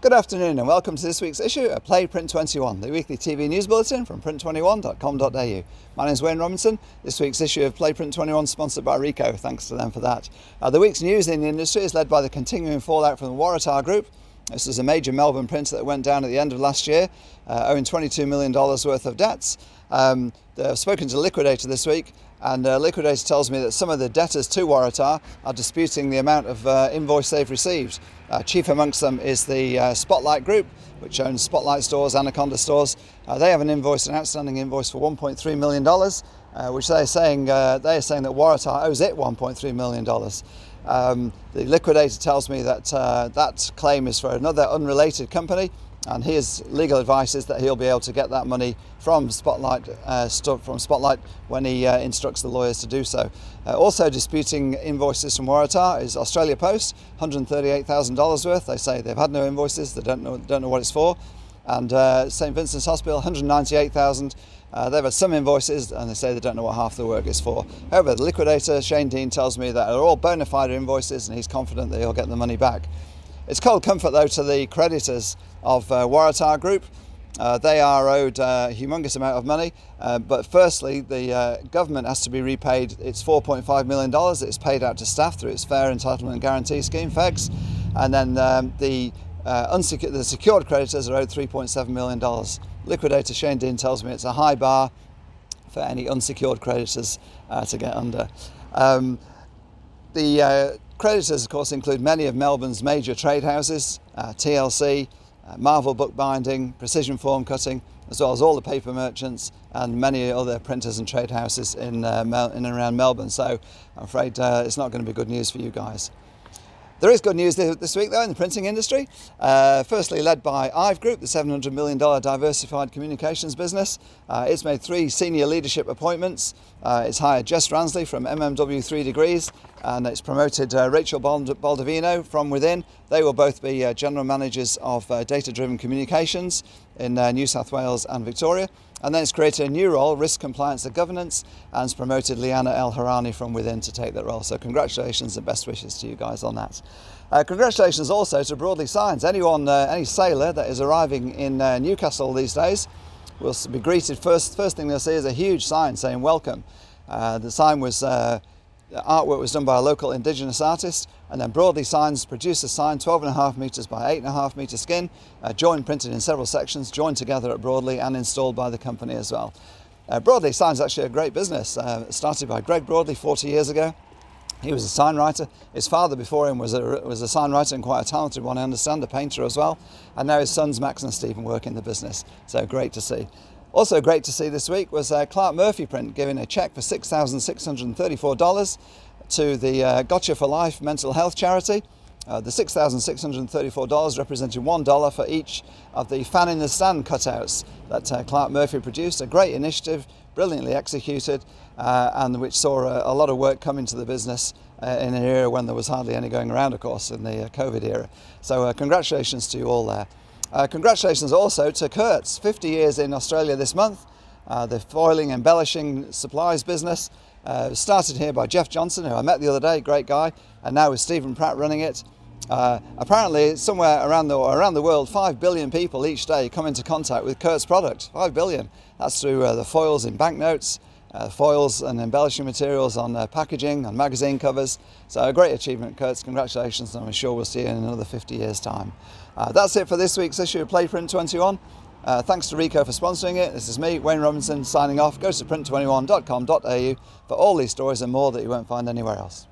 Good afternoon and welcome to this week's issue of Play Print21, the weekly TV news bulletin from print21.com.au. My name is Wayne Robinson. This week's issue of Play Print21 is sponsored by Rico. Thanks to them for that. The week's news in the industry is led by the continuing fallout from the Waratah Group. This is a major Melbourne printer that went down at the end of last year, owing $22 million worth of debts. I've spoken to the liquidator this week, and the liquidator tells me that some of the debtors to Waratah are disputing the amount of invoice they've received. Chief amongst them is the Spotlight Group, which owns Spotlight stores, Anaconda stores. They have an outstanding invoice for $1.3 million, which they're saying that Waratah owes it $1.3 million. The liquidator tells me that that claim is for another unrelated company, and his legal advice is that he'll be able to get that money from Spotlight when he instructs the lawyers to do so. Also disputing invoices from Waratah is Australia Post, $138,000 worth. They say they've had no invoices, they don't know what it's for. And St Vincent's Hospital, $198,000. They've had some invoices and they say they don't know what half the work is for. However, the liquidator, Shane Dean, tells me that they're all bona fide invoices and he's confident that he'll get the money back. It's cold comfort though to the creditors of Waratah Group. They are owed a humongous amount of money, but firstly the government has to be repaid its $4.5 million that it's paid out to staff through its Fair Entitlement Guarantee Scheme, FEGS, and then the secured creditors are owed $3.7 million. Liquidator Shane Dean tells me it's a high bar for any unsecured creditors to get under. The creditors, of course, include many of Melbourne's major trade houses, TLC, Marvel Bookbinding, Precision Form Cutting, as well as all the paper merchants and many other printers and trade houses in and around Melbourne. So I'm afraid it's not going to be good news for you guys. There is good news this week though in the printing industry. Firstly, led by IVE Group, the $700 million diversified communications business. It's made 3 senior leadership appointments. It's hired Jess Ransley from MMW 3 Degrees, and it's promoted Rachel Baldovino from within. They will both be general managers of data-driven communications in New South Wales and Victoria. And then it's created a new role, Risk Compliance and Governance, and it's promoted Liana El Harani from within to take that role. So congratulations and best wishes to you guys on that. Congratulations also to Broadley Signs. Any sailor that is arriving in Newcastle these days will be greeted first thing they'll see is a huge sign saying welcome. The sign was artwork was done by a local Indigenous artist, and then Broadley Signs produced a sign 12.5 metres by 8.5 metre skin, joined printed in several sections, joined together at Broadley and installed by the company as well. Broadley Signs is actually a great business, started by Greg Broadley 40 years ago. He was a sign writer. His father before him was a sign writer and quite a talented one, I understand, a painter as well. And now his sons Max and Stephen work in the business, so great to see. Also great to see this week was Clark Murphy Print giving a cheque for $6,634 to the Gotcha for Life mental health charity. The $6,634 represented $1 for each of the fan in the stand cutouts that Clark Murphy produced. A great initiative, brilliantly executed, and which saw a lot of work come into the business in an era when there was hardly any going around, of course, in the COVID era. So congratulations to you all there. Congratulations also to Kurz, 50 years in Australia this month. The foiling, embellishing supplies business started here by Jeff Johnson, who I met the other day, great guy, and now with Stephen Pratt running it. Apparently somewhere around the world 5 billion people each day come into contact with Kurz product. 5 billion. That's through the foils in banknotes, foils and embellishing materials on packaging, on magazine covers. So a great achievement, Kurz. Congratulations, and I'm sure we'll see you in another 50 years' time. That's it for this week's issue of Play Print21. Thanks to Rico for sponsoring it. This is me, Wayne Robinson, signing off. Go to print21.com.au for all these stories and more that you won't find anywhere else.